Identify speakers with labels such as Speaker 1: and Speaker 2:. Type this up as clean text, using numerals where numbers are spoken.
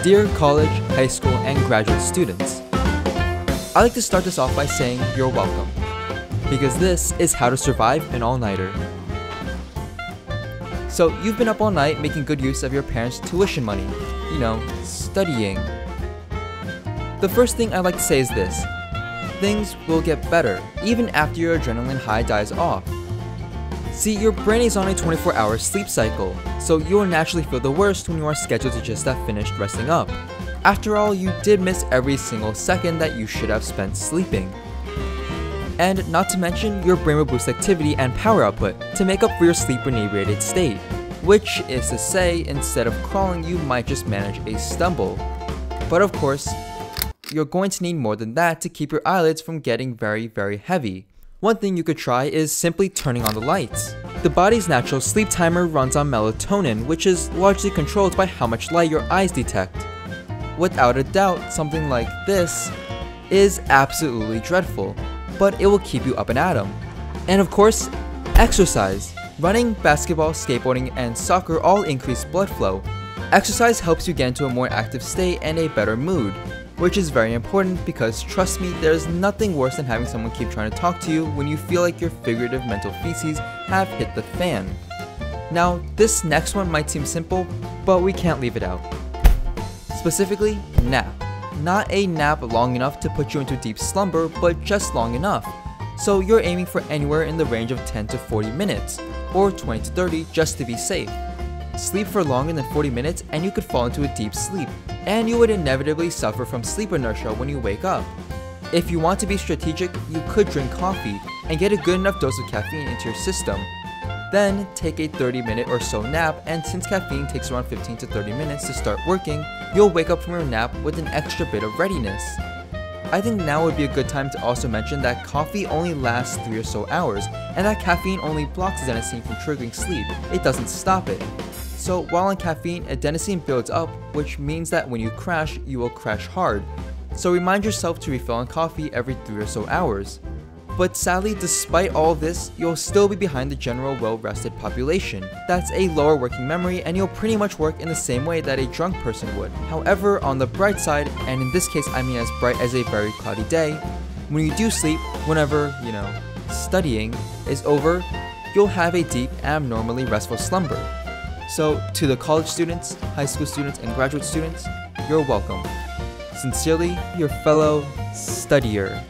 Speaker 1: Dear college, high school, and graduate students, I like to start this off by saying you're welcome, because this is how to survive an all-nighter. So you've been up all night making good use of your parents' tuition money, studying. The first thing I'd like to say is this: things will get better even after your adrenaline high dies off. See, your brain is on a 24-hour sleep cycle, so you will naturally feel the worst when you are scheduled to just have finished resting up. After all, you did miss every single second that you should have spent sleeping. And not to mention, your brain will boost activity and power output to make up for your sleep-inebriated state, which is to say, instead of crawling, you might just manage a stumble. But of course, you're going to need more than that to keep your eyelids from getting very, very heavy. One thing you could try is simply turning on the lights. The body's natural sleep timer runs on melatonin, which is largely controlled by how much light your eyes detect. Without a doubt, something like this is absolutely dreadful, but it will keep you up and at 'em. And of course, exercise. Running, basketball, skateboarding, and soccer all increase blood flow. Exercise helps you get into a more active state and a better mood, which is very important because, trust me, there's nothing worse than having someone keep trying to talk to you when you feel like your figurative mental feces have hit the fan. Now, this next one might seem simple, but we can't leave it out. Specifically, nap. Not a nap long enough to put you into deep slumber, but just long enough. So you're aiming for anywhere in the range of 10 to 40 minutes, or 20 to 30 just to be safe. Sleep for longer than 40 minutes and you could fall into a deep sleep, and you would inevitably suffer from sleep inertia when you wake up. If you want to be strategic, you could drink coffee and get a good enough dose of caffeine into your system. Then take a 30-minute or so nap, and since caffeine takes around 15 to 30 minutes to start working, you'll wake up from your nap with an extra bit of readiness. I think now would be a good time to also mention that coffee only lasts 3 or so hours, and that caffeine only blocks adenosine from triggering sleep. It doesn't stop it. So while on caffeine, adenosine builds up, which means that when you crash, you will crash hard. So remind yourself to refill on coffee every 3 or so hours. But sadly, despite all this, you'll still be behind the general well-rested population. That's a lower working memory, and you'll pretty much work in the same way that a drunk person would. However, on the bright side, and in this case I mean as bright as a very cloudy day, when you do sleep, whenever, studying is over, you'll have a deep, abnormally restful slumber. So, to the college students, high school students, and graduate students, you're welcome. Sincerely, your fellow studier.